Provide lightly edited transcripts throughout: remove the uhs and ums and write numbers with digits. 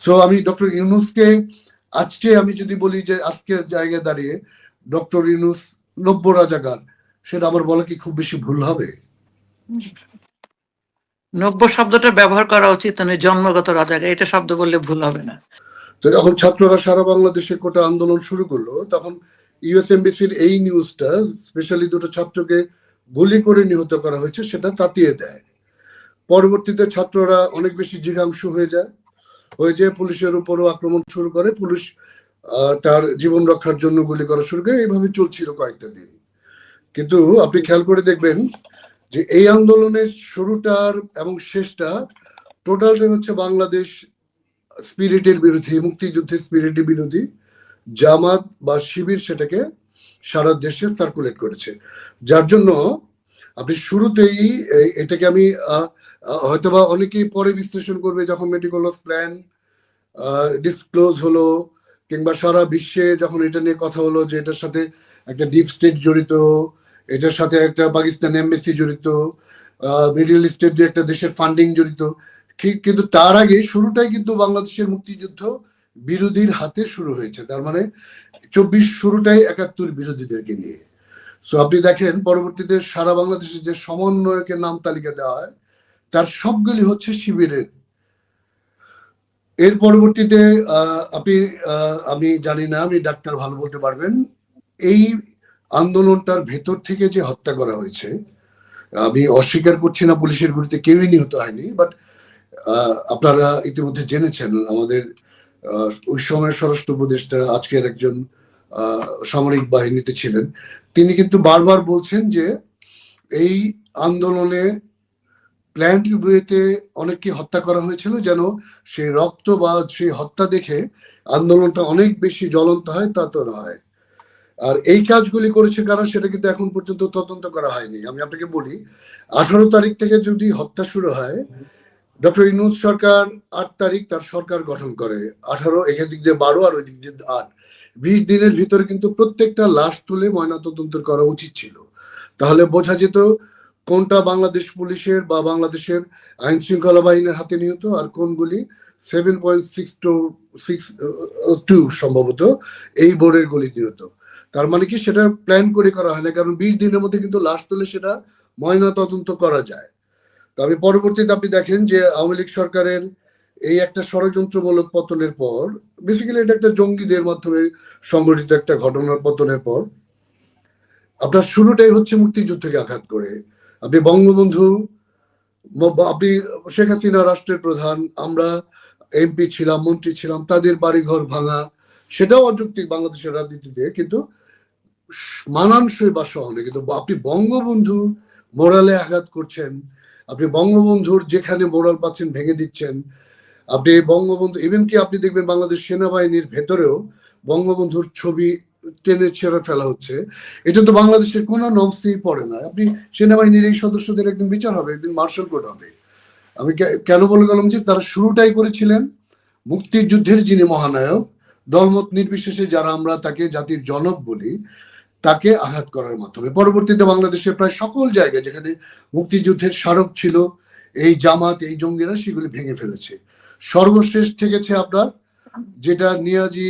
So আমি doctor ইউনূসকে আজকে আমি যদি বলি যে আজকের জায়গায় দাঁড়িয়ে ডক্টর ইউনূস নব্য রাজাকার, সেটা আমার বলা কি খুব বেশি ভুল হবে? নব্য শব্দটা ব্যবহার করা উচিত, মানে জন্মগত রাজাকার এটা শব্দ বললে ভুল হবে না। তো যখন ছাত্ররা সারা বাংলাদেশে কোটা আন্দোলন শুরু করলো, তখন ইউএস এমবিসির এই নিউজটা, স্পেশালি দুটো ছাত্রকে গুলি করে নিহত করা হয়েছে, সেটা তাতিয়ে দেয়। পরবর্তীতে ছাত্ররা অনেক বেশি জিঘাংশু হয়ে যায়, পুলিশের উপরও আক্রমণ শুরু করে, পুলিশ তার জীবন রক্ষার জন্য গুলি করা শুরু করে। এইভাবে চলছিল কয়েকটা দিন। কিন্তু আপনি খেয়াল করে দেখবেন যে এই আন্দোলনের শুরুটার এবং শেষটা টোটালটা হচ্ছে বাংলাদেশ স্পিরিটের বিরোধী, মুক্তিযুদ্ধের স্পিরিটের বিরোধী। জামাত বা শিবির সেটাকে সারা দেশে সার্কুলেট করেছে, যার জন্য আপনি শুরুতেই এটাকে আমি হয়তোবা অনেকেই পরে বিশ্লেষণ করবে, যখন মেটিকুলাস প্ল্যান ডিসক্লোজ হলো কিংবা সারা বিশ্বে যখন এটা নিয়ে কথা হলো যে এটার সাথে একটা ডিপ স্টেট জড়িত, এটার সাথে একটা পাকিস্তান এমবেসি জড়িত, মিডল ইস্টের দু একটা দেশের ফান্ডিং জড়িত, কিন্তু তার আগে শুরুটাই কিন্তু বাংলাদেশের মুক্তিযুদ্ধ বিরোধীর হাতে শুরু হয়েছে। তার মানে 24 শুরুটাই 71 বিরোধীদেরকে নিয়ে। সো আপনি দেখেন পরবর্তীতে সারা বাংলাদেশে যে সমন্বয়কের নাম তালিকা দেওয়া হয়, তার সবগুলি হচ্ছে শিবিরের। এর পরবর্তীতে আমি জানি না, আমি ডাক্তার ভালো বলতে পারবেন, এই আন্দোলনটার ভেতর থেকে যে হত্যা করা হয়েছে, আমি অস্বীকার করছি না পুলিশের গুলিতে কেউই নিহত হয়নি, বাট আপনারা ইতিমধ্যে জেনেছেন আমাদের ওই সময় স্বরাষ্ট্র উপদেষ্টা, আজকের একজন সামরিক বাহিনীতে ছিলেন, তিনি কিন্তু বারবার বলছেন যে এই আন্দোলনে প্ল্যান্ট ওয়েতে অনেককে হত্যা করা হয়েছিল, যেন সেই রক্ত বা সেই হত্যা দেখে আন্দোলনটা অনেক বেশি জ্বলন্ত হয়, তা তো নয়। আর এই কাজগুলি করেছে কারা, সেটা কিন্তু এখন পর্যন্ত তদন্ত করা হয়নি। আমি আপনাকে বলি, 18 তারিখ থেকে যদি হত্যা শুরু হয়, ডক্টর ইউনূস সরকার 8 তারিখ তার সরকার গঠন করে, 18 এখান দিক দিয়ে 12 আর ওই দিক দিয়ে 8, 20 দিনের ভিতরে কিন্তু প্রত্যেকটা লাশ তুলে ময়নাতদন্ত করা উচিত ছিল। তাহলে বোঝা যেত কোনটা বাংলাদেশ পুলিশের বা বাংলাদেশের আইন শৃঙ্খলা বাহিনীর হাতে নিহত, আর কোনগুলি 7.662 সম্ভবত এই বোর্ডের গুলি নিহত। তার মানে কি সেটা প্ল্যান করে করা হয় না, কারণ 20 দিনের মধ্যে কিন্তু লাশ তুলে সেটা ময়না তদন্ত করা যায়। তবে পরবর্তীতে আপনি দেখেন যে আওয়ামী লীগ সরকারের এই একটা ষড়যন্ত্রমূলক পতনের পর, বেসিক্যালি এটা একটা জঙ্গিদের মাধ্যমে সংগঠিত একটা ঘটনার পতনের পর, আপনার শুরুটাই হচ্ছে মুক্তিযুদ্ধকে আঘাত করে। আপনি বঙ্গবন্ধু, আপনি শেখ হাসিনা রাষ্ট্রের প্রধান, আমরা এমপি ছিলাম, মন্ত্রী ছিলাম, তাদের বাড়িঘর ভাঙা, সেটাও অযৌক্তিক বাংলাদেশের রাজনীতিতে, কিন্তু মানানসই বা সহনে। কিন্তু আপনি বঙ্গবন্ধুর মোরালে আঘাত করছেন, আপনি বঙ্গবন্ধুর যেখানে মোরাল পাচ্ছেন ভেঙে দিচ্ছেন। আপনি বঙ্গবন্ধু, ইভেন কি আপনি দেখবেন বাংলাদেশ সেনাবাহিনীর ভেতরেও বঙ্গবন্ধুর ছবি টেনে ছেড়ে ফেলা হচ্ছে। এটা তো বাংলাদেশের কোনো নমসেই পড়ে না। আপনি সেনাবাহিনীর এই সদস্যদের একদিন বিচার হবে, একদিন মার্শাল কোর্ট হবে। আমি কেন বলে গেলাম যে তারা শুরুটাই করেছিলেন মুক্তিযুদ্ধের যিনি মহানায়ক, দলমত নির্বিশেষে যারা আমরা তাকে জাতির জনক বলি, তাকে আঘাত করার মাধ্যমে। পরবর্তীতে বাংলাদেশের প্রায় সকল জায়গায় যেখানে মুক্তিযুদ্ধের স্মারক ছিল, এই জামাত, এই জঙ্গিরা সেগুলি ভেঙে ফেলেছে। সর্বশেষ থেকেছে আপনার যেটা নিয়াজি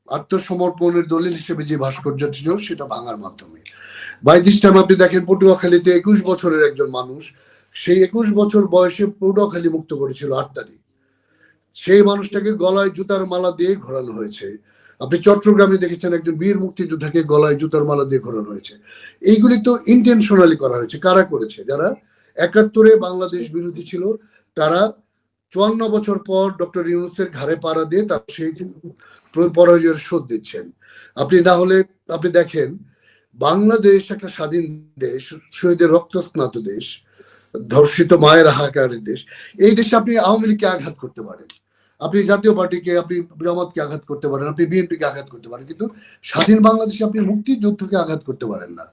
আত্মসমর্পণের দলিল হিসেবে যে ভাস্কর্য ছিল, সেটা ভাঙার মাধ্যমে। বাই দিস টাইম আপনি দেখেন পটুয়াখালীতে 21 বছরের একজন মানুষ, সেই 21 বছর বয়সে পটুয়াখালী মুক্ত করেছিল 8 তারিখ, সেই মানুষটাকে গলায় জুতার মালা দিয়ে ঘোরানো হয়েছে। আপনি চট্টগ্রামে দেখেছেন একজন বীর মুক্তিযোদ্ধাকে গলায় জুতার মালা দিয়ে ঘোরানো হয়েছে। এইগুলি তো ইন্টেনশনালি করা হয়েছে। কারা করেছে? যারা 71-এ বাংলাদেশ বিরোধী ছিল, তারা 54 বছর পর ডক্টর ইউনূসের ঘাড়ে পাড়া দিয়ে তার সেই পরাজয়ের শোধ দিচ্ছেন। আপনি না হলে আপনি দেখেন বাংলাদেশ একটা স্বাধীন দেশ, শহীদের রক্ত স্নাত দেশ, ধর্ষিত মায়ের হাহাকারের দেশ। এই দেশে আপনি আওয়ামী লীগকে আঘাত করতে পারেন, আপনি জাতীয় পার্টিকে, আপনি জামাতকে আঘাত করতে পারেন, আপনি বিএনপিকে আঘাত করতে পারেন, কিন্তু স্বাধীন বাংলাদেশে আপনি মুক্তিযুদ্ধকে আঘাত করতে পারেন না।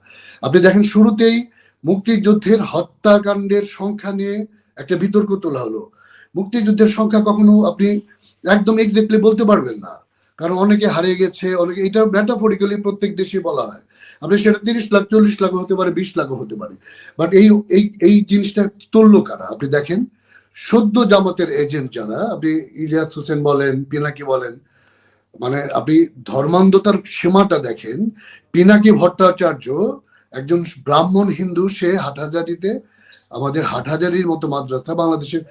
আপনি দেখেন শুরুতেই মুক্তিযুদ্ধের হত্যাকাণ্ডের সংখ্যা নিয়ে একটা বিতর্ক তোলা হলো। মুক্তিযুদ্ধের সংখ্যা কখনো আপনি একদম এক্সাক্টলি বলতে পারবেন না, কারণ অনেকে হারিয়ে গেছে, অনেকে, এটা মেটাফরিক্যালি প্রত্যেক দেশে বলা হয়। আপনি সেটা 30 লাখ 40 লাখ হতে পারে, 20 লাখও হতে পারে, বাট এই এই এই জিনিসটা তুললো কারা? আপনি দেখেন সদ্য জামাতের এজেন্ট যারা, আপনি ইলিয়াস হোসেন বলেন, পিনাকি বলেন, মানে আপনি ধর্মান্ধতার সীমাটা দেখেন। পিনাকি ভট্টাচার্য একজন ব্রাহ্মণ হিন্দু, সে হাটহাজারিতে, আমাদের হাটহাজারির মতো মাদ্রাসা বাংলাদেশের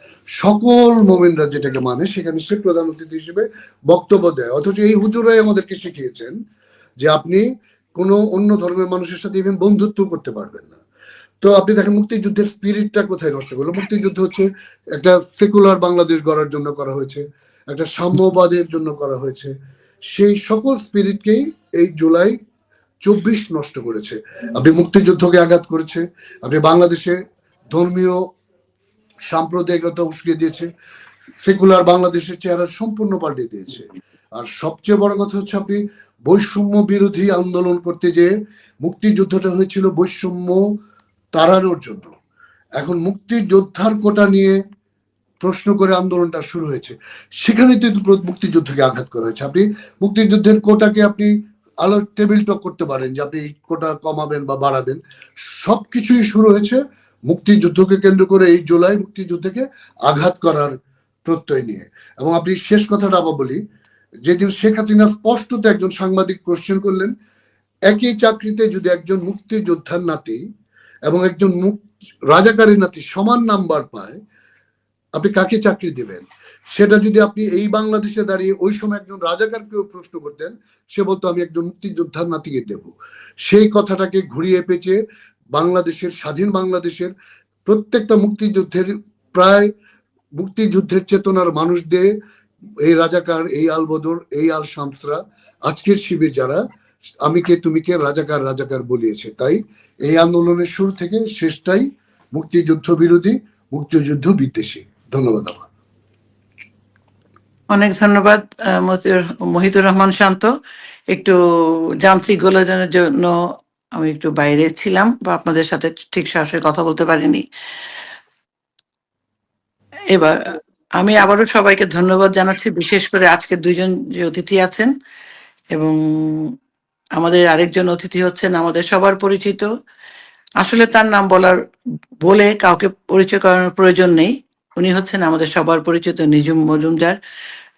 সকল মোমেনরা যেটাকে মানে, সেখানে সে প্রধান অতিথি হিসেবে বক্তব্য দেয়। অথচ এই হুজুরাই আমাদেরকে শিখিয়েছেন যে আপনি কোনো অন্য ধর্মের মানুষের সাথে ইভেন বন্ধুত্ব করতে পারবেন না। তো আপনি দেখেন মুক্তিযুদ্ধের স্পিরিটটা কোথায় নষ্ট করলো। মুক্তিযুদ্ধ হচ্ছে একটা সেকুলার বাংলাদেশ গড়ার জন্য করা হয়েছে, একটা সাম্যবাদের জন্য করা হয়েছে। সেই সকল স্পিরিটকেই এই জুলাই 24 নষ্ট করেছে। আপনি মুক্তিযুদ্ধকে আঘাত করেছে, আপনি বাংলাদেশে ধর্মীয় সাম্প্রদায়িকতা উস্কে দিয়েছে, সেকুলার বাংলাদেশের চেহারা সম্পূর্ণ পাল্টে দিয়েছে। আর সবচেয়ে বড় কথা হচ্ছে আপনি বৈষম্য বিরোধী আন্দোলন করতে যে মুক্তিযুদ্ধটা হয়েছিল বৈষম্য তাড়ানোর জন্য, এখন মুক্তিযোদ্ধার কোটা নিয়ে প্রশ্ন করে আন্দোলনটা শুরু হয়েছে, সেখানে তো মুক্তিযুদ্ধকে আঘাত করা হয়েছে। আপনি মুক্তিযুদ্ধের কোটাকে আপনি আলো টেবিল টক করতে পারেন যে আপনি এই কোটা কমাবেন বা বাড়াবেন, সবকিছুই শুরু হয়েছে মুক্তিযুদ্ধকে কেন্দ্র করে, এই জুলাই মুক্তিযুদ্ধকে আঘাত করার প্রত্যয় নিয়ে। এবং আপনি শেষ কথাটা আবার বলি, যেদিন শেখ হাসিনা স্পষ্টত একজন সাংবাদিক কোশ্চেন করলেন, একই চাকরিতে যদি একজন মুক্তিযোদ্ধার নাতি এবং একজন রাজাকারী নাতি সমান নাম্বার পায়, আপনি কাকে চাকরি দেবেন? সেটা যদি আপনি এই বাংলাদেশে দাঁড়িয়ে ওই সময় একজন রাজাকারকেও প্রশ্ন করতেন, সে বলতো আমি একজন মুক্তিযোদ্ধার নাতিকে দেব। সেই কথাটাকে ঘুরিয়ে পেঁচে বাংলাদেশের, স্বাধীন বাংলাদেশের প্রত্যেকটা মুক্তিযুদ্ধের, প্রায় মুক্তিযুদ্ধের চেতনার মানুষদের, এই রাজাকার, এই আলবদর, এই আল শামসরা, আজকের শিবির যারা আমি কে তুমি কে রাজাকার রাজাকার বলিয়েছে। তাই এই আন্দোলনের শুরু থেকে শেষটাই মুক্তিযুদ্ধ বিরোধী, মুক্তিযুদ্ধ বিদ্বেষী। ধন্যবাদ। আমার অনেক ধন্যবাদ মহিতুর রহমান শান্ত। একটু যান্ত্রিক গোলযোগের জন্য আমি একটু বাইরে ছিলাম বা আপনাদের সাথে ঠিক সরাসরি কথা বলতে পারিনি। এবার আমি আবারও সবাইকে ধন্যবাদ জানাচ্ছি, বিশেষ করে আজকে দুইজন যে অতিথি আছেন, এবং আমাদের আরেকজন অতিথি হচ্ছেন আমাদের সবার পরিচিত, আসলে তার নাম বলে কাউকে পরিচয় করানোর প্রয়োজন নেই, উনি হচ্ছেন আমাদের সবার পরিচিত নিঝুম মজুমদার,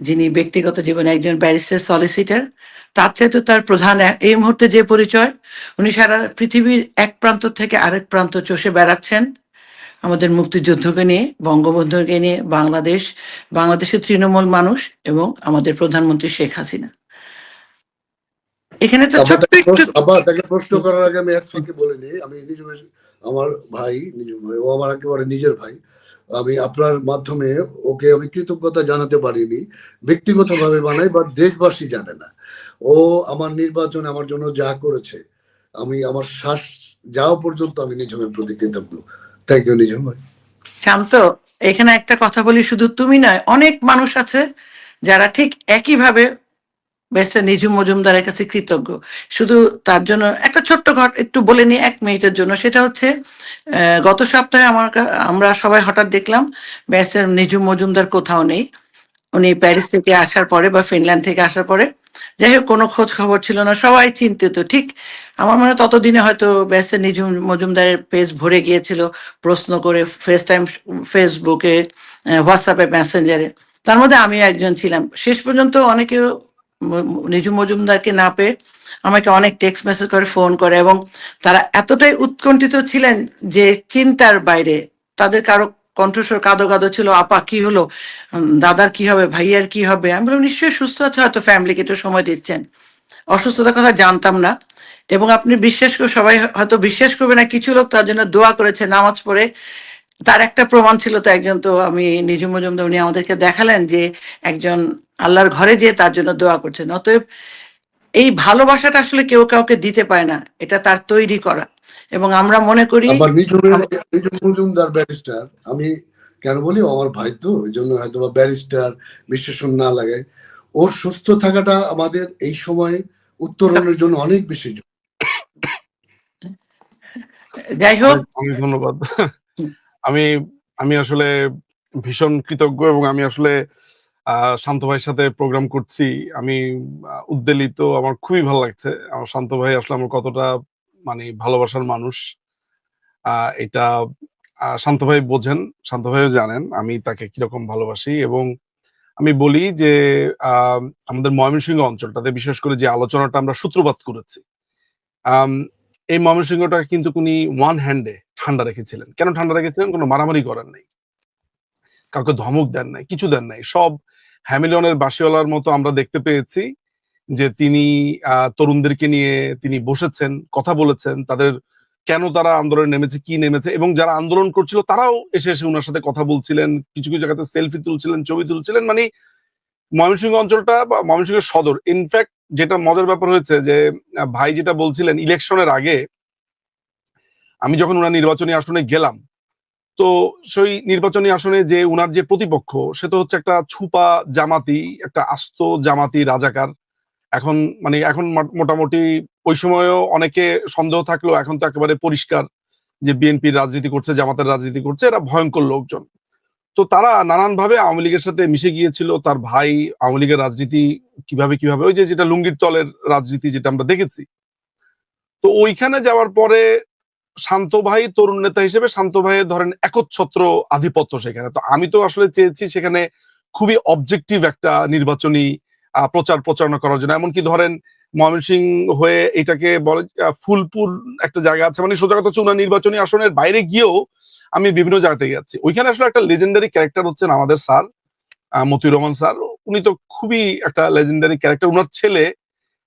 যিনি ব্যক্তিগত জীবনে একজন ব্যারিস্টার সলিসিটার। তার চাইতে তার প্রধান এই মুহূর্তে যে পরিচয়, উনি সারা পৃথিবীর এক প্রান্ত থেকে আরেক প্রান্ত চষে বেড়াচ্ছেন আমাদের মুক্তিযুদ্ধকে নিয়ে, বঙ্গবন্ধুকে নিয়ে, বাংলাদেশের তৃণমূল মানুষ এবং আমাদের প্রধানমন্ত্রী শেখ হাসিনা। এখানে তো তাকে প্রশ্ন করার আগে আমি এক ফাঁকে বলে নিই, আমি নিজমের, আমার ভাই নিজম ভাই, ও আমার একেবারে নিজের ভাই। আমি আপনার মাধ্যমে ওকে আমি কৃতজ্ঞতা জানাতে পারিনি, ব্যক্তিগতভাবে বানাই বা দেশবাসী জানে না। ও আমার নির্বাচনে আমার জন্য যা করেছে, আমি আমার শ্বাস যাওয়া পর্যন্ত আমি নিজমের প্রতি কৃতজ্ঞ। থ্যাংক ইউ নিজম ভাই। শান্ত, এখানে একটা কথা বলি, শুধু তুমি নয়, অনেক মানুষ আছে যারা ঠিক একইভাবে ব্যারিস্টার নিঝুম মজুমদারের কাছে কৃতজ্ঞ। শুধু তার জন্য একটা ছোট্ট একটু বলে নিই 1 মিনিটের জন্য। সেটা হচ্ছে গত সপ্তাহে আমরা সবাই হঠাৎ দেখলাম ব্যারিস্টার নিঝুম মজুমদার কোথাও নেই। উনি প্যারিস থেকে আসার পরে বা ফিনল্যান্ড থেকে আসার পরে, যাই হোক, কোনো খোঁজ খবর ছিল না, সবাই চিন্তিত। ঠিক আমার মনে হয় ততদিনে হয়তো ব্যারিস্টার নিঝুম মজুমদারের পেজ ভরে গিয়েছিল প্রশ্ন করে, ফেসবুকে, হোয়াটসঅ্যাপে, মেসেঞ্জারে। তার মধ্যে আমি একজন ছিলাম। শেষ পর্যন্ত অনেকে নিঝুম মজুমদারকে না পেয়ে আমাকে অনেক টেক্সট মেসেজ করে, ফোন করে, এবং তারা এতটাই উৎকণ্ঠিত ছিলেন যে চিন্তার বাইরে। তাদের কারো কণ্ঠস্বর কাঁদো কাঁদো ছিল, আপা কি হলো, দাদার কি হবে, ভাইয়ার কি হবে। আমি বললাম নিশ্চয়ই সুস্থ আছে, হয়তো ফ্যামিলিকে একটু সময় দিচ্ছেন, অসুস্থতার কথা জানতাম না। এবং আপনি বিশ্বাস করে, সবাই হয়তো বিশ্বাস করবে না, কিছু লোক তার জন্য দোয়া করেছে নামাজ পড়ে। তার একটা প্রমাণ ছিল তো, একজন তো আমি নিঝুম মজুমদার, উনি আমাদেরকে দেখালেন যে একজন আল্লাহর ঘরে যেয়ে তার জন্য দোয়া করছেন। অতএব এই ভালোবাসাটা আসলে কেউ কাউকে দিতে পারে না, এটা তার তৈরি করা। এবং আমরা মনে করি নিঝুম মজুমদার ব্যারিস্টার, আমি কেন বলি, আমার ভাই তো, ওই জন্য হয়তো বা ব্যারিস্টার বিশ্লেষণ না লাগে। ওর সুস্থ থাকাটা আমাদের এই সময় উত্তরণের জন্য অনেক বেশি। যাই হোক, অনেক ধন্যবাদ। আমি আসলে ভীষণ কৃতজ্ঞ, এবং আমি আসলে শান্ত ভাইয়ের সাথে প্রোগ্রাম করছি, আমি উদ্বেলিত, আমার খুবই ভালো লাগছে। আমার শান্ত ভাই আসলে আমার কতটা মানে ভালোবাসার মানুষ, এটা শান্ত ভাই বোঝেন, শান্ত ভাইও জানেন আমি তাকে কিরকম ভালোবাসি, এবং আমি বলি যে আমাদের ময়মনসিংহ অঞ্চলটাতে বিশেষ করে যে আলোচনাটা আমরা সূত্রপাত করেছি, আম, এই ময়মনসিংহটা কিন্তু উনি ওয়ান হ্যান্ডে ঠান্ডা রেখেছিলেন। কেন ঠান্ডা রেখেছিলেন? কোনো মারামারি করেন নাই, কাউকে ধমক দেন নাই, কিছু দেন নাই। সব হ্যামিলনের বাসিওয়ালার মতো আমরা দেখতে পেয়েছি যে তিনি তরুণদেরকে নিয়ে তিনি বসেছেন, কথা বলেছেন, তাদের কেন তারা আন্দোলনে নেমেছে, কি নেমেছে, এবং যারা আন্দোলন করছিল তারাও এসে এসে ওনার সাথে কথা বলছিলেন, কিছু কিছু জায়গাতে সেলফি তুলছিলেন, ছবি তুলছিলেন। মানে ময়মনসিংহ অঞ্চলটা বা ময়মনসিংহ সদর, ইনফ্যাক্ট যেটা মজার ব্যাপার হয়েছে যে ভাই যেটা বলছিলেন, ইলেকশনের আগে আমি যখন ওনার নির্বাচনী আসনে গেলাম, তো সেই নির্বাচনী আসনে যে উনার যে প্রতিপক্ষ, সে তো হচ্ছে একটা ছুপা জামাতি, একটা আস্ত জামাতি রাজাকার। এখন মানে এখন মোটামুটি, ওই সময়ও অনেকে সন্দেহ থাকলেও এখন তো একেবারে পরিষ্কার যে বিএনপির রাজনীতি করছে, জামাতের রাজনীতি করছে, এরা ভয়ঙ্কর লোকজন। তো তারা নানান ভাবে আওয়ামী লীগের সাথে মিশে গিয়েছিল। তার ভাই আওয়ামী লীগের রাজনীতি কিভাবে কিভাবে, ওই যে যেটা লুঙ্গির তলের রাজনীতি যেটা আমরা দেখেছি। তো ওইখানে যাওয়ার পরে শান্ত ভাই তরুণ নেতা হিসেবে শান্ত ভাইয়ের ধরেন একচ্ছত্র আধিপত্য সেখানে। তো আমি তো আসলে চেয়েছি সেখানে খুবই অবজেক্টিভ একটা নির্বাচনী প্রচার প্রচারণা করার জন্য। এমনকি ধরেন ময়মনসিংহ হয়ে এটাকে বলে ফুলপুর একটা জায়গা আছে, মানে সোজা কথা হচ্ছে উনার নির্বাচনী আসনের বাইরে গিয়েও আমি বিভিন্ন জায়গাতে গেছি। ওইখানে আসলে একটা লেজেন্ডারি ক্যারেক্টার হচ্ছেন আমাদের স্যার মতিউর রহমান স্যার। উনি তো খুবই একটা লেজেন্ডারি ক্যারেক্টার। উনার ছেলে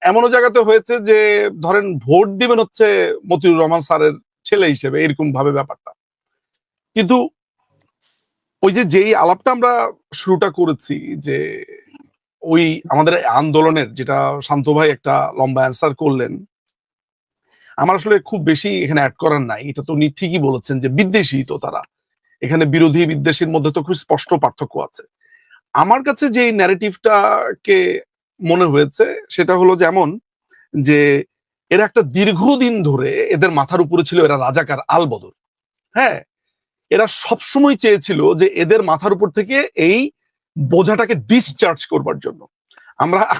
এমনও জায়গাতে হয়েছে যে ধরেন ভোট দিবেন হচ্ছে মতিউর রহমান স্যারের ছেলে হিসেবে, এরকম ভাবে ব্যাপারটা। কিন্তু ওই যে যেই আলাপটা আমরা শুরুটা করেছি যে ওই আমাদের আন্দোলনের, যেটা শান্ত ভাই একটা লম্বা অ্যান্সার করলেন, আমার আসলে খুব বেশি এখানে অ্যাড করার নাই। এটা তো উনি ঠিকই বলেছেন যে বিদ্বেষী তো তারা, এখানে বিরোধী বিদ্বেষীর মধ্যে তো খুব স্পষ্ট পার্থক্য আছে। আমার কাছে যে ন্যারেটিভটাকে মনে হয়েছে সেটা হলো যেমন যে এরা একটা দীর্ঘদিন ধরে এদের মাথার উপরে ছিল এরা রাজাকার আলবদর। হ্যাঁ, এরা সবসময় চেয়েছিল যে এদের মাথার উপর থেকে এই বোঝাটাকে ডিসচার্জ করবার জন্য।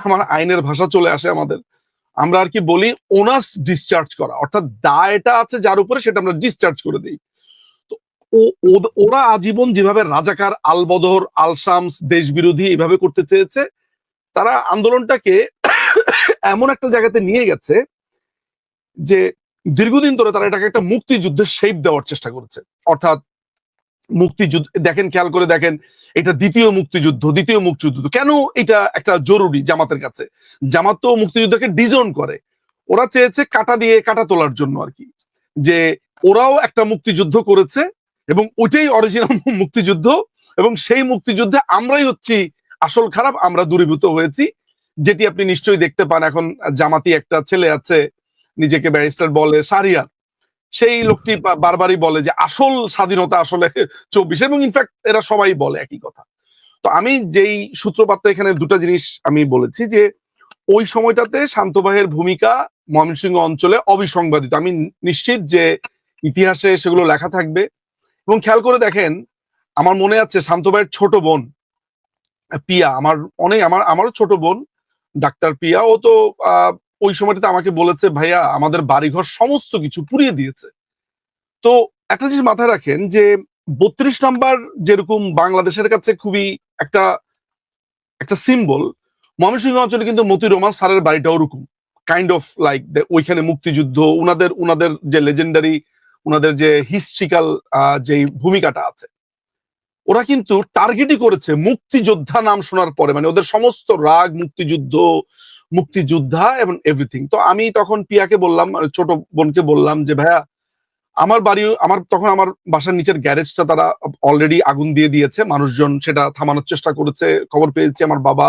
আমার আইনের ভাষা চলে আসে আমাদের, আমরা আর কি বলি ওনার্স ডিসচার্জ করা, অর্থাৎ দায়টা আছে যার উপরে সেটা আমরা ডিসচার্জ করে দিই। তো ওরা আজীবন যেভাবে রাজাকার আলবদর আল শামস দেশ বিরোধী এভাবে করতে চেয়েছে, তারা আন্দোলনটাকে এমন একটা জায়গাতে নিয়ে গেছে যে দীর্ঘদিন ধরে তারা এটাকে একটা মুক্তিযুদ্ধের শেপ দেওয়ার চেষ্টা করেছে। অর্থাৎ মুক্তিযুদ্ধ দেখেন, খেয়াল করে দেখেন, এটা দ্বিতীয় মুক্তিযুদ্ধ কেন এটা একটা জরুরি জামাতের কাছে? জামাত তো মুক্তিযুদ্ধকে ডিজোন করে, ওরা চেয়েছে কাটা দিয়ে কাটা তোলার জন্য আর কি, যে ওরাও একটা মুক্তিযুদ্ধ করেছে এবং ওইটাই অরিজিনাল মুক্তিযুদ্ধ, এবং সেই মুক্তিযুদ্ধে আমরাই হচ্ছি আসল খারাপ, আমরা দূরীভূত হয়েছি। যেটি আপনি নিশ্চয়ই দেখতে পান, এখন জামাতি একটা ছেলে আছে নিজেকে ব্যারিস্টার বলে, শাহরিয়ার, সেই লোকটি বারবারই বলে যে আসল স্বাধীনতা আসলে 24, এবং ইনফ্যাক্ট এরা সবাই বলে একই কথা। তো আমি যেই সূত্রপাতটা এখানে দুটা জিনিস আমি বলেছি যে ওই সময়টাতে শান্ত ভাইয়ের ভূমিকা ময়মনসিংহ অঞ্চলে অবিসংবাদিত। আমি নিশ্চিত যে ইতিহাসে সেগুলো লেখা থাকবে। এবং খেয়াল করে দেখেন, আমার মনে আছে শান্ত ভাইয়ের ছোট বোন পিয়া, আমারও ছোট বোন ডাক্তার পিয়া, ও তো ওই সময়টাতে আমাকে বলেছে ভাইয়া আমাদের বাড়িঘর সমস্ত কিছু পুড়িয়ে দিয়েছে। তো একটা জিনিস মাথায় রাখেন যে 32 নাম্বার যেরকম বাংলাদেশের কাছে খুবই একটা একটা সিম্বল, ময়মনসিংহ অঞ্চলে কিন্তু মতিউর রহমান স্যারের বাড়িটাও ওরকম কাইন্ড অফ লাইক। ওইখানে মুক্তিযুদ্ধ, উনাদের যে লেজেন্ডারি, উনাদের যে হিস্ট্রিক্যাল যে ভূমিকাটা আছে, ওরা কিন্তু টার্গেটই করেছে মুক্তিযোদ্ধা নাম শোনার পরে, মানে ওদের সমস্ত রাগ মুক্তিযোদ্ধা এবং এভরিথিং। তো আমি তখন পিয়াকে বললাম, ছোট বোনকে বললাম যে ভাইয়া তখন আমার বাসার নিচের গ্যারেজটা তারা অলরেডি আগুন দিয়ে দিয়েছে, মানুষজন সেটা থামানোর চেষ্টা করেছে, খবর পেয়েছি। আমার বাবা,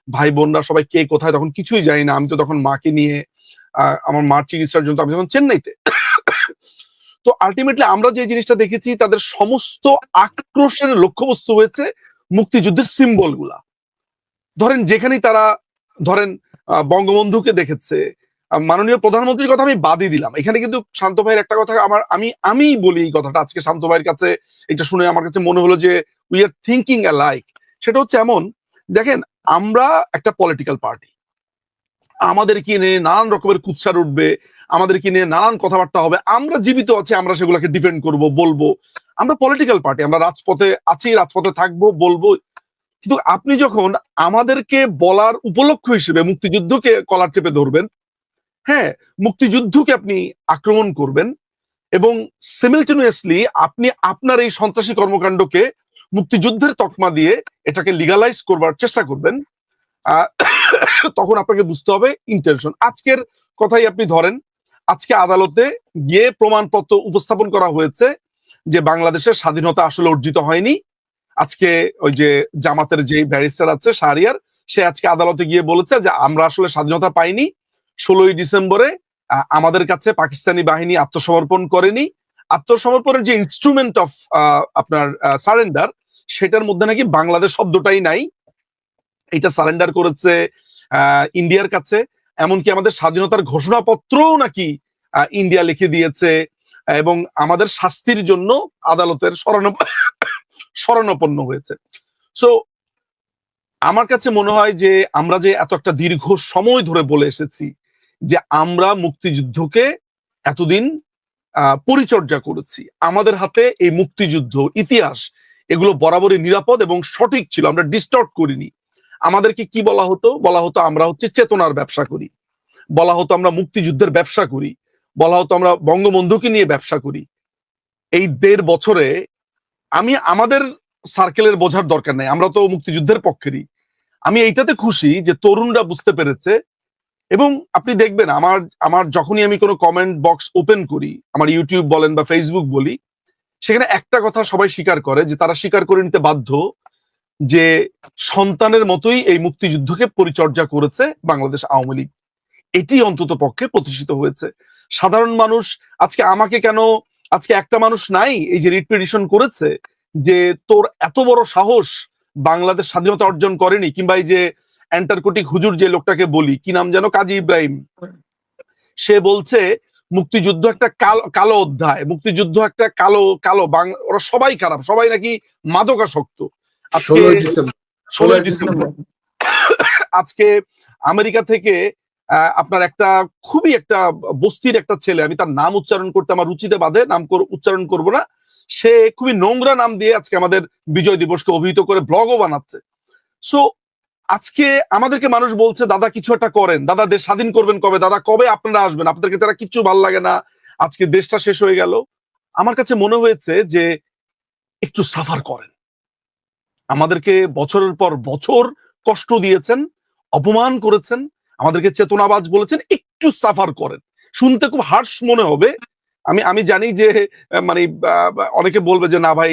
ভাই বোনরা সবাই কে কোথায় তখন কিছুই জানি না। আমি তো তখন মাকে নিয়ে আমার মার চিকিৎসার জন্য আমি তখন চেন্নাইতে। তো আলটিমেটলি আমরা যে জিনিসটা দেখেছি, তাদের সমস্ত আক্রোশের লক্ষ্যবস্তু হয়েছে মুক্তিযুদ্ধের সিম্বল গুলা। ধরেন যেখানেই তারা ধরেন বঙ্গবন্ধুকে দেখেছে, মাননীয় প্রধানমন্ত্রীর কথা আমি বাদই দিলাম, এখানে কিন্তু শান্ত ভাইয়ের একটা কথা আমি বলি এই কথাটা আজকে শান্ত ভাইয়ের কাছে, এটা শুনে আমার কাছে মনে হলো যে উই আর থিঙ্কিং অ্যালাইক। সেটা হচ্ছে এমন, দেখেন আমরা একটা পলিটিক্যাল পার্টি, আমাদেরকে নিয়ে নানান রকমের কুৎসার উঠবে, আমাদেরকে নিয়ে নানান কথাবার্তা হবে, আমরা জীবিত আছি, আমরা সেগুলোকে ডিফেন্ড করব, বলবো। আমরা পলিটিক্যাল পার্টি, আমরা রাজপথে আছি, রাজপথে থাকবো, বলবো। কিন্তু আপনি যখন আমাদেরকে বলার উপলক্ষ হিসেবে মুক্তিযুদ্ধকে কলার চেপে ধরবেন, হ্যাঁ, মুক্তিযুদ্ধকে আপনি আক্রমণ করবেন এবং সিমিলটেনিয়াসলি আপনি আপনার এই সন্ত্রাসী কর্মকাণ্ডকে মুক্তিযুদ্ধের তকমা দিয়ে এটাকে লিগালাইজ করবার চেষ্টা করবেন, তখন আপনাকে বুঝতে হবে ইন্টেনশন। আজকের কথাই আপনি ধরেন, আজকে আদালতে গিয়ে প্রমাণপত্র উপস্থাপন করা হয়েছে যে বাংলাদেশের স্বাধীনতা আসলে অর্জিত হয়নি। আজকে ওই যে জামাতের যে ব্যারিস্টার আছে শাহরিয়ার, সে আজকে আদালতে গিয়ে বলেছে যে আমরা আসলে স্বাধীনতা পাইনি। 16ই ডিসেম্বরে আমাদের কাছে পাকিস্তানি বাহিনী আত্মসমর্পণ করেনি। আত্মসমর্পণের যে ইনস্ট্রুমেন্ট অফ আপনার সারেন্ডার, সেটার মধ্যে নাকি বাংলাদেশ শব্দটাই নাই। এটা সারেন্ডার করেছে ইন্ডিয়ার কাছে। এমনকি আমাদের স্বাধীনতার ঘোষণাপত্রও নাকি ইন্ডিয়া লিখে দিয়েছে এবং আমাদের শাস্তির জন্য আদালতের শরণাপন্ন হয়েছে। সো আমার কাছে মনে হয় যে আমরা যে এত একটা দীর্ঘ সময় ধরে বলে এসেছি যে আমরা মুক্তিযুদ্ধকে এতদিন পরিচর্যা করেছি, আমাদের হাতে এই মুক্তিযুদ্ধ ইতিহাস এগুলো বরাবরই নিরাপদ এবং সঠিক ছিল, আমরা ডিস্টর্ট করিনি। আমাদেরকে কি বলা হতো? বলা হতো আমরা হচ্ছে চেতনার ব্যবসা করি, বলা হতো আমরা মুক্তিযুদ্ধের ব্যবসা করি, বলা হতো আমরা বঙ্গবন্ধুকে নিয়ে ব্যবসা করি। এই 1.5 বছরে আমাদের সার্কেলের বোঝার দরকার নাই, আমরা তো মুক্তিযুদ্ধের পক্ষেরই। আমি এইটাতে খুশি যে তরুণরা বুঝতে পেরেছে। এবং আপনি দেখবেন আমার যখনই আমি কোনো কমেন্ট বক্স ওপেন করি, আমার ইউটিউব বলেন বা ফেসবুক বলি, সেখানে একটা কথা সবাই স্বীকার করে, যে তারা স্বীকার করে নিতে বাধ্য যে সন্তানের মতোই এই মুক্তিযুদ্ধকে পরিচর্যা করেছে বাংলাদেশ আওয়ামী লীগ। এটি অন্তত পক্ষে প্রতিষ্ঠিত হয়েছে। সাধারণ মানুষ আজকে আমাকে কেন, আজকে একটা মানুষ নাই এই যে রিট পিটিশন করেছে যে তোর এত বড় সাহস, বাংলাদেশ স্বাধীনতা অর্জন করেনি, কিংবা এই যে অ্যান্টার্কটিক হুজুর যে লোকটাকে বলি, কি নাম যেন, কাজী ইব্রাহিম, সে বলছে মুক্তিযুদ্ধ একটা কালো অধ্যায়, মুক্তিযুদ্ধ একটা কালো কালো ওরা সবাই খারাপ, সবাই নাকি মাদকাসক্ত। আজকে 16 ডিসেম্বর আজকে আমেরিকা থেকে আপনার একটা খুবই একটা বস্তির একটা ছেলে, আমি তার নাম উচ্চারণ করতে আমার রুচিতে বাধে, নাম উচ্চারণ করব না, সে খুবই নোংরা নাম দিয়ে আজকে আমাদের বিজয় দিবসকে অভিহিত করে ব্লগও বানাচ্ছে। সো আজকে আমাদেরকে মানুষ বলছে দাদা কিছু একটা করেন, দাদা দেশ স্বাধীন করবেন কবে, দাদা কবে আপনারা আসবেন, আপনাদেরকে যারা কিচ্ছু ভাল লাগে না, আজকে দেশটা শেষ হয়ে গেল। আমার কাছে মনে হয়েছে যে একটু সাফার করেন, আমাদেরকে বছরের পর বছর কষ্ট দিয়েছেন, অপমান করেছেন, আমাদেরকে চেতনাবাজ বলেছেন, একটু সাফার করেন। শুনতে খুব হার্শ মনে হবে, আমি জানি যে মানে অনেকে বলবে যে না ভাই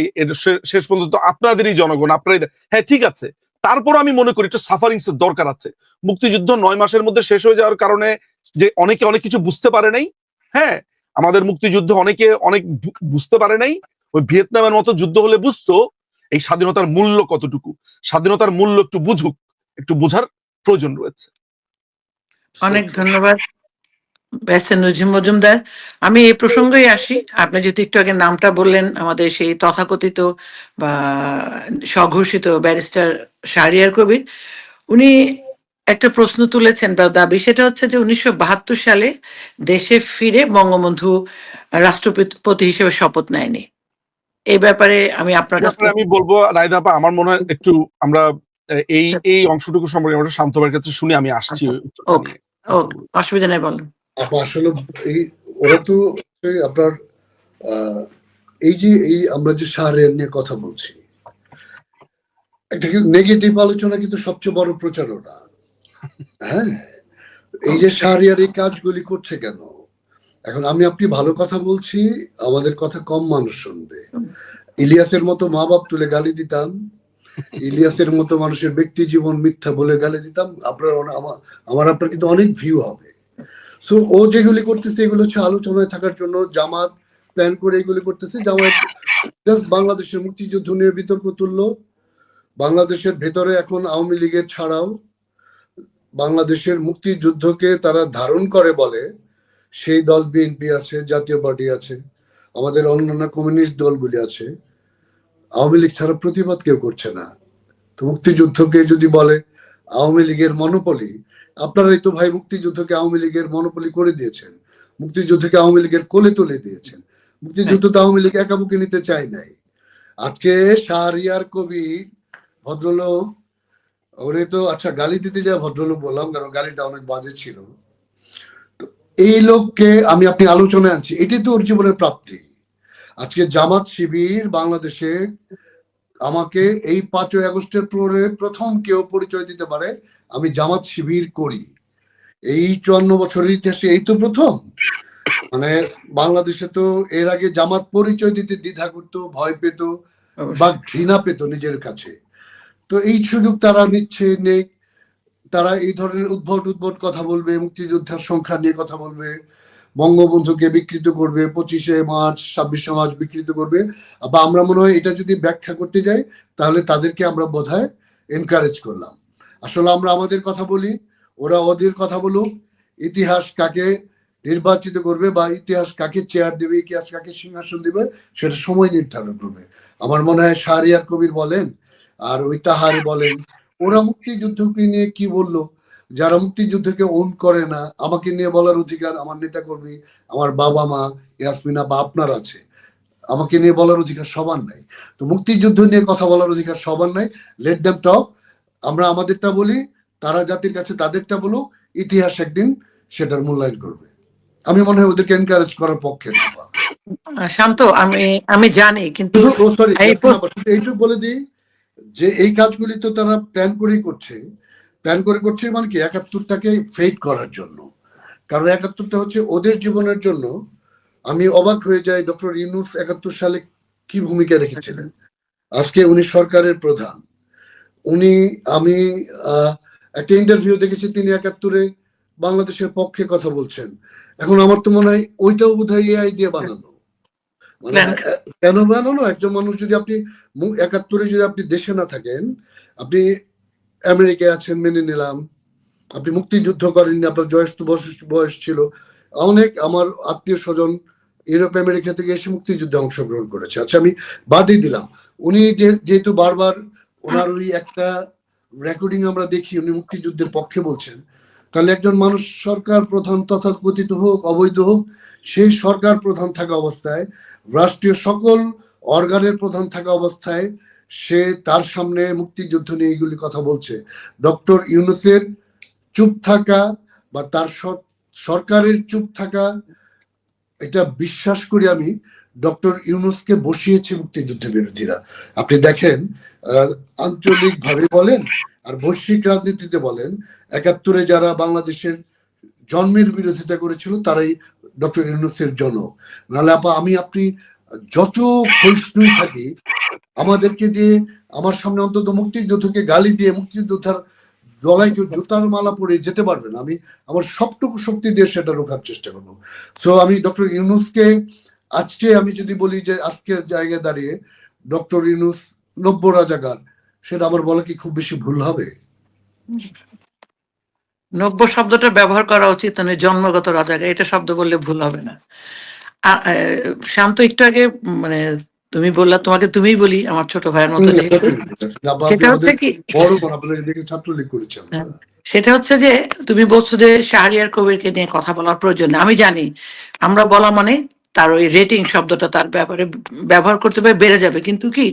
শেষ পর্যন্ত আপনাদেরই জনগণ, আপনারাই, হ্যাঁ ঠিক আছে, তারপর আমি মনে করি একটু সাফারিংস এর দরকার আছে। মুক্তিযুদ্ধ 9 মাসের মধ্যে শেষ হয়ে যাওয়ার কারণে যে অনেকে অনেক কিছু বুঝতে পারে নাই, হ্যাঁ, আমাদের মুক্তিযুদ্ধ অনেকে অনেক বুঝতে পারে নাই। ওই ভিয়েতনামের মতো যুদ্ধ হলে বুঝতো এই স্বাধীনতার মূল্য কতটুকু। স্বাধীনতার মূল্য একটু বুঝুক, একটু বোঝার প্রয়োজন রয়েছে। অনেক ধন্যবাদ বেহসেন নজিম মজুমদার। আমি এই প্রসঙ্গেই আসি, আপনি যেহেতু একটু আগে নামটা বললেন, আমাদের সেই তথাকথিত বা স্বঘোষিত ব্যারিস্টার শাহরিয়ার কবির, উনি একটা প্রশ্ন তুলেছেন বা দাবি, সেটা হচ্ছে যে 1972 সালে দেশে ফিরে বঙ্গবন্ধু রাষ্ট্রপতি হিসেবে শপথ নেয়নি। এই ব্যাপারে আমি আপনার কাছে আমি বলবো নাইদা আপা, আমার মনে হয় একটু আমরা এই অংশটুকু সম্পর্কে আমরা শান্তভাইয়ের কাছে শুনি, আমি আসছি। ওকে, অসুবিধা নেই, বলেন। আসলে এই ওরা তো আপনার এই যে আমরা যে শাহরিয়ার নিয়ে কথা বলছি, একটা নেগেটিভ আলোচনা কিন্তু সবচেয়ে বড় প্রচারণা। হ্যাঁ, এই যে শাহরিয়ার এই কাজগুলি করছে কেন? এখন আপনি ভালো কথা বলছি, আমাদের কথা কম মানুষ শুনবে। ইলিয়াসের মতো মা বাপ তুলে গালি দিতাম, ইলিয়াসের মতো মানুষের ব্যক্তি জীবন মিথ্যা বলে গালি দিতাম, আপনার কিন্তু অনেক ভিউ হবে। সো ও যেগুলি করতেছে এগুলো হচ্ছে আলোচনায় থাকার জন্য, জামাত প্ল্যান করে এগুলি করতেছে। জামাত জাস্ট বাংলাদেশের মুক্তিযুদ্ধ নিয়ে বিতর্ক তুললো। বাংলাদেশের ভেতরে এখন আওয়ামী লীগের ছাড়াও বাংলাদেশের মুক্তিযুদ্ধকে তারা ধারণ করে বলে সেই দল বিএনপি আছে, জাতীয় পার্টি আছে, আমাদের অন্যান্য কমিউনিস্ট দলগুলি আছে। আওয়ামী লীগ ছাড়া প্রতিবাদ কেউ করছে না। তো মুক্তিযুদ্ধকে যদি বলে আওয়ামী লীগের মনোপলি, আপনারাই তো ভাই মুক্তিযুদ্ধকে আওয়ামী লীগের মনোপলি করে দিয়েছেন, মুক্তিযুদ্ধকে আওয়ামী লীগের কোলে তুলে দিয়েছেন। মুক্তিযুদ্ধ তো আওয়ামী লীগ একা বুকে নিতে চায় নাই। আজকে শাহরিয়ার কবি ভদ্রলোক, ওরে তো আচ্ছা গালি দিতে যা ভদ্রলোক বললাম, কারণ গালিটা অনেক বাজে ছিল। তো এই লোককে আমি আপনি আলোচনায় আনছি, এটি তো ওর জীবনের প্রাপ্তি। আজকে জামাত শিবির বাংলাদেশে আমাকে এই 5ই আগস্টের পরে প্রথম কেউ পরিচয় দিতে পারে আমি জামাত শিবির করি, এই 54 বছরের ইতিহাসে এই তো প্রথম। মানে বাংলাদেশে তো এর আগে জামাত পরিচয় দিতে দ্বিধা করতো, ভয় পেত বা ঘৃণা পেত নিজের কাছে। তো এই সুযোগ তারা নিচ্ছে, নেই। তারা এই ধরনের উদ্ভট উদ্ভট কথা বলবে, মুক্তিযোদ্ধার সংখ্যা নিয়ে কথা বলবে, বঙ্গবন্ধুকে বিকৃত করবে, 25শে মার্চ 26শে মার্চ বিকৃত করবে। বা আমরা মনে হয় এটা যদি ব্যাখ্যা করতে যাই তাহলে তাদেরকে আমরা বোধহয় এনকারেজ করলাম। আসলে আমরা আমাদের কথা বলি, ওরা ওদের কথা বলুক। ইতিহাস কাকে নির্বাচিত করবে বা ইতিহাস কাকে চেয়ার দেবে, ইতিহাস কাকে সিংহাসন দেবে, সেটা সময় নির্ধারণ করবে। আমার মনে হয় শাহরিয়ার কবির বলেন আর ওই তাহারে বলেন, ওরা মুক্তিযুদ্ধকে নিয়ে কি বললো? যারা মুক্তিযুদ্ধকে ওন করে না, আমাকে নিয়ে বলার অধিকার আমার নেতা কর্মী, আমার বাবা মা, ইয়াসমিনা বা আপনার আছে। আমাকে নিয়ে বলার অধিকার সবার নাই। তো মুক্তিযুদ্ধ নিয়ে কথা বলার অধিকার সবার নাই। লেট দেম টক। আমরা আমাদেরটা বলি, তারা জাতির কাছে তাদেরটা বলুক, ইতিহাস একদিন সেটার মূল্যায়ন করবে। আমি মনে হয় ওদেরকে এনকারেজ করার পক্ষে না। শান্ত, আমি আমি জানি, কিন্তু সরি, এই এইটুকু বলে দিই যে এই কাজগুলি তো তারা প্ল্যান করেই করছে। প্ল্যান করে করছে মানে কি, 71টাকে ফেড করার জন্য। কারণ 71টা হচ্ছে ওদের জীবনের জন্য। আমি অবাক হয়ে যাই ডক্টর ইউনূস 71 সালে কি ভূমিকা রেখেছিলেন। আজকে উনি সরকারের প্রধান। উনি, আমি একটা ইন্টারভিউ দেখেছি, তিনি 71-এ বাংলাদেশের পক্ষে কথা বলছেন। এখন আমার তো মনে হয় ওইটাও বোধহয় এআই দিয়ে বানানো। মানে কেন বানানো? একজন মানুষ যদি আপনি 71-এ যদি আপনি দেশে না থাকেন, আপনি আমেরিকায় আছেন মেনে নিলাম, আপনি মুক্তিযুদ্ধ করেননি, আপনার বয়স ছিল অনেক। আমার আত্মীয় স্বজন ইউরোপ আমেরিকা থেকে এসে মুক্তিযুদ্ধে অংশগ্রহণ করেছে, আচ্ছা আমি বাদই দিলাম। উনি যেহেতু বারবার ওনার ওই একটা রেকর্ডিং আমরা দেখি উনি মুক্তিযুদ্ধের পক্ষে বলছেন, তাহলে একজন মানুষ সরকার প্রধান তথাকথিত হোক অবৈধ হোক, সেই সরকার প্রধান থাকা অবস্থায়, রাষ্ট্রীয় সকল অর্গানের প্রধান থাকা অবস্থায় সে তার সামনে মুক্তিযুদ্ধ নিয়ে এইগুলি কথা বলছে। ডক্টর ইউনূসের চুপ থাকা বা তার সরকারের চুপ থাকা, এটা বিশ্বাস করি আমি, ডক্টর ইউনূসকে বসিয়েছে মুক্তিযুদ্ধ বিরোধীরা। আপনি দেখেন আঞ্চলিক ভাবে বলেন আর বৈশ্বিক রাজনীতিতে বলেন, 71-এ যারা বাংলাদেশের জন্মের বিরোধিতা করেছিল তারাই ডক্টর ইউনূসের জনক। নাহলে আমি আপনি যত ক্ষয়িষ্ণু থাকি, আমাদেরকে দিয়ে আমার সামনে অন্তত মুক্তিযুদ্ধকে গালি দিয়ে মুক্তিযোদ্ধার গলায় কেউ জুতার মালা পরে যেতে পারবে না। আমি আমার সবটুকু শক্তি দিয়ে সেটা রোখার চেষ্টা করবো। সো আমি ডক্টর ইউনূসকে আজকে আমি যদি বলি যে আজকের জায়গায় দাঁড়িয়ে ডক্টর ইউনূস নব্য রাজাকার, সেটা আমার বলা কি খুব বেশি ভুল হবে? নব্য শব্দটা ব্যবহার করা উচিত, মানে জন্মগত রাজাকার এটা শব্দ বললে ভুল হবে না। শান্ত, একটু আগে মানে তুমি বললা, তোমাকে তুমিই বলি আমার ছোট ভাইয়ের মতো, সেটা হচ্ছে কি, ছাত্রলীগ করেছি আমরা। সেটা হচ্ছে যে তুমি বলছো যে শাহরিয়ার কবিরকে নিয়ে কথা বলার প্রয়োজন নেই। আমি জানি আমরা বলা মানে তার ওই রেটিং শব্দটা তার ব্যাপারে ব্যবহার করতে পারে বেড়ে যাবে, কিন্তু কি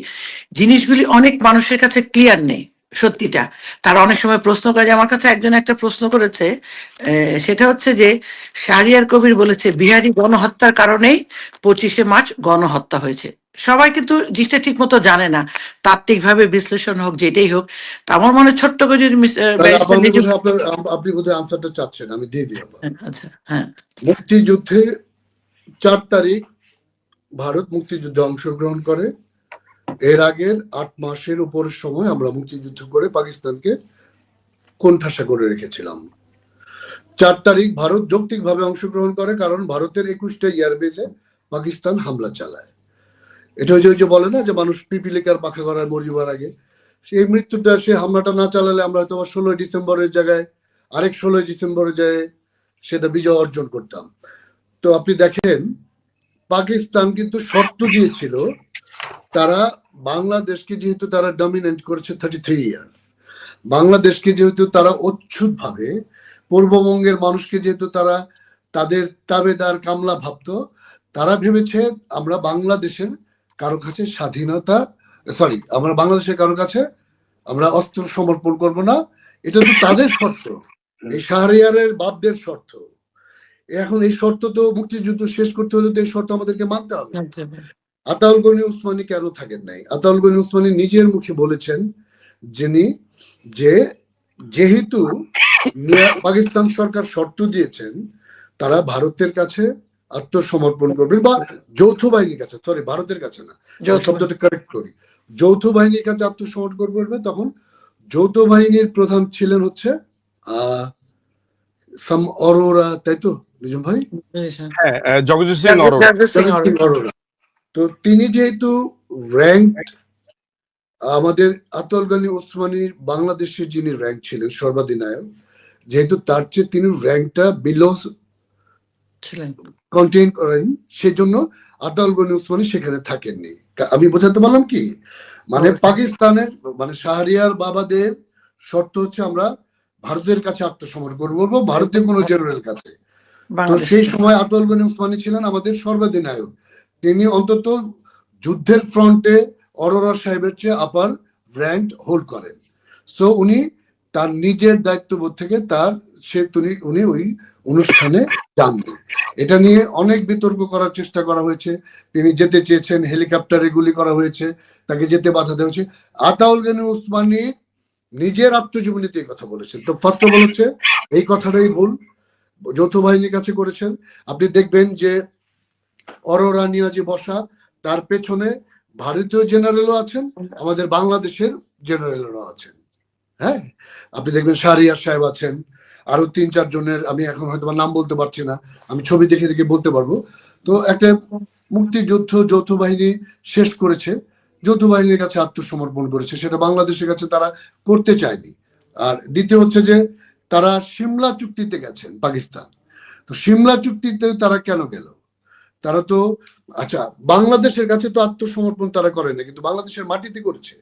জিনিসগুলি অনেক মানুষের কাছে ক্লিয়ার নেই সত্যিটা। তারা অনেক সময় প্রশ্ন করে, যে আমার কাছে একজন একটা প্রশ্ন করেছে, সেটা হচ্ছে যে শাহরিয়ার কবির বলেছে বিহারি গণহত্যার কারণেই 25শে মার্চ গণহত্যা হয়েছে। সবাই কিন্তু জিনিসটা ঠিক মতো জানে না, তাত্ত্বিকভাবে বিশ্লেষণ হোক যেটাই হোক। তা আমার মনে ছোট্ট করে যদি আপনি বোধহয় আনসারটা চাচ্ছেন, আমি দিয়ে দিই। আচ্ছা, হ্যাঁ। মুক্তিযুদ্ধে 4 তারিখ ভারত মুক্তিযুদ্ধে অংশগ্রহণ করে। এর আগের 8 মাসের উপরের সময় আমরা মুক্তিযুদ্ধ করে পাকিস্তানকে কোণঠাসা করে রেখেছিলাম। 4 তারিখ ভারত যৌক্তিকভাবে অংশগ্রহণ করে, কারণ ভারতের 21টা এয়ারবেজে পাকিস্তান হামলা চালায়। এটা ওই যে বলে না যে মানুষ পিপিলিকার পাখা করায় মরিবার আগে, সেই মৃত্যুটা, সে হামলাটা না চালালে আমরা হয়তো 16 ডিসেম্বরের জায়গায় আরেক 16 ডিসেম্বরের জায়গায় সেটা বিজয় অর্জন করতাম। তো আপনি দেখেন পাকিস্তান কিন্তু শর্ত দিয়েছিল, তারা বাংলাদেশকে যেহেতু তারা ডমিনেন্ট করেছে 33 ইয়ার্স, বাংলাদেশকে যেহেতু তারা অচ্ছুত ভাবে, পূর্ববঙ্গের মানুষকে যেহেতু তারা তাদের তাবেদার কামলা ভাবতো, তারা ভেবেছে আমরা বাংলাদেশের কারো কাছে স্বাধীনতা, সরি, আমরা বাংলাদেশের কারো কাছে আমরা অস্ত্র সমর্পণ করব না। এটা তো তাদের শর্ত, এই শাহরিয়ারের বাপদের শর্ত। এখন এই শর্ত তো মুক্তিযুদ্ধ শেষ করতে হলে তো এই শর্ত আমাদেরকে মানতে হবে। আতাউল গনি উসমানী কেন থাকেন নাই? আতাউল গনি উসমানী নিজের মুখে বলেছেন যে যেহেতু পাকিস্তান সরকার শর্ত দিয়েছেন তারা ভারতের কাছে আত্মসমর্পণ করবেন, বা যৌথ বাহিনীর কাছে, সরি ভারতের কাছে না, শব্দটা কারেক্ট করি, যৌথ বাহিনীর কাছে আত্মসমর্পণ করবে। তখন যৌথ বাহিনীর প্রধান ছিলেন হচ্ছে সাম অরোরা, তাই তো নিজম ভাই? হ্যাঁ, জগজিৎ সিং অরোরা। তো তিনি যেহেতু র্যাঙ্ক, আমাদের আতাউল গনি উসমানীর বাংলাদেশের যিনি র্যাঙ্ক ছিলেন সর্বাধিনায়ক, যেহেতু তার চেয়ে তিনি র্যাঙ্কটা বিলো কন্টেইন করেন, সেজন্য আতাউল গনি উসমানী সেখানে থাকেননি। আমি বোঝাতে পারলাম কি? মানে পাকিস্তানের, মানে শাহরিয়ার বাবাদের শর্ত হচ্ছে আমরা ভারতের কাছে আত্মসমর্পণ করবো, ভারতীয় কোনো জেনারেল কাছে। তো সেই সময় আতাউল গনি উসমানী ছিলেন আমাদের সর্বাধিনায়ক। তিনি অন্তত যুদ্ধের ফ্রন্টে অরোরা সাহেবের চেয়ে আপার র্যাঙ্ক হোল্ড করেন। সো উনি তার নিজের দায়িত্ববোধ থেকে উনি ওই অনুষ্ঠানে যান। এটা নিয়ে অনেক বিতর্ক করার চেষ্টা করা হয়েছে। তিনি যেতে চেয়েছেন, হেলিকপ্টারে গুলি করা হয়েছে, তাকে যেতে বাধা দেওয়া হয়েছে। আতাউল গনি উসমানী নিজের আত্মজীবনীতে এই কথা বলেছেন। তো ফার্স্ট অফ অল হচ্ছে এই কথাটাই ভুল, যৌথ বাহিনীর কাছে করেছেন। আপনি দেখবেন যে অরোরা নিয়াজি বসা, তার পেছনে ভারতীয় জেনারেলও আছেন, আমাদের বাংলাদেশের জেনারেলও আছেন। হ্যাঁ, আপনি দেখবেন শাহরিয়ার সাহেব আছেন, আরো 3-4 জনের, আমি এখন হয়তো নাম বলতে পারছি না, আমি ছবি দেখে দেখে বলতে পারবো। তো একটা মুক্তিযুদ্ধ যৌথ বাহিনী শেষ করেছে, যৌথ বাহিনীর কাছে আত্মসমর্পণ করেছে, সেটা বাংলাদেশের কাছে তারা করতে চায়নি। আর দ্বিতীয় হচ্ছে যে তারা সিমলা চুক্তিতে গেছেন পাকিস্তান। তো সিমলা চুক্তিতে তারা কেন গেল? তারা তো, আচ্ছা, বাংলাদেশের কাছে তো আত্মসমর্পণ তারা করেন না, কিন্তু বাংলাদেশের মাটিতে করেছে।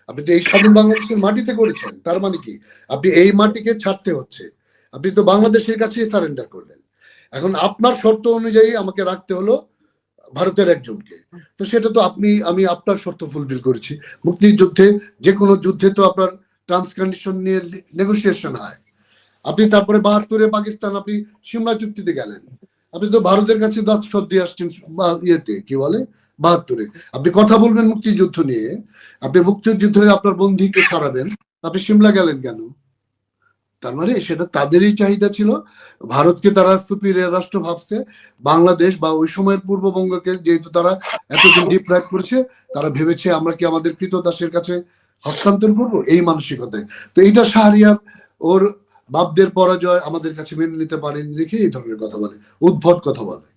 আপনি তো এই স্বাধীন বাংলাদেশের মাটিতে করেছেন, তার মানে কি আপনি এই মাটিকে ছাড়তে হচ্ছে, আপনি তো বাংলাদেশের কাছে সারেন্ডার করলেন। এখন আপনার শর্ত অনুযায়ী আমাকে রাখতে হলো ভারতের একজনকে, তো সেটা তো আমি আপনার শর্ত ফুলফিল করেছি। মুক্তিযুদ্ধে, যে কোনো যুদ্ধে তো আপনার টার্মস কন্ডিশন নিয়ে নেগোসিয়েশন হয়। আপনি তারপরে 72-এ পাকিস্তান, আপনি সিমলা চুক্তিতে গেলেন, আপনি তো ভারতের কাছে দস্তখত দিয়ে আসছেন ইয়েতে, কি বলে 72-এ। আপনি কথা বলবেন মুক্তিযুদ্ধ নিয়ে, আপনি মুক্তিযুদ্ধে আপনার বন্দীকে ছাড়াবেন, আপনি সিমলা গেলেন কেন? তার মানে সেটা তাদেরই চাহিদা ছিল, ভারতকে তারা সুপিরিয়র রাষ্ট্র ভাবছে, বাংলাদেশ বা ওই সময়ের পূর্ববঙ্গকে যেহেতু তারা এতদিন ডিপ্রাইভ করেছে, তারা ভেবেছে আমরা কি আমাদের কৃতদাসের কাছে হস্তান্তর করবো, এই মানসিকতায়। তো এইটা শাহরিয়ার ওর বাপদের পরাজয় আমাদের কাছে মেনে নিতে পারেনি দেখে এই ধরনের কথা বলে, উদ্ভট কথা বলে।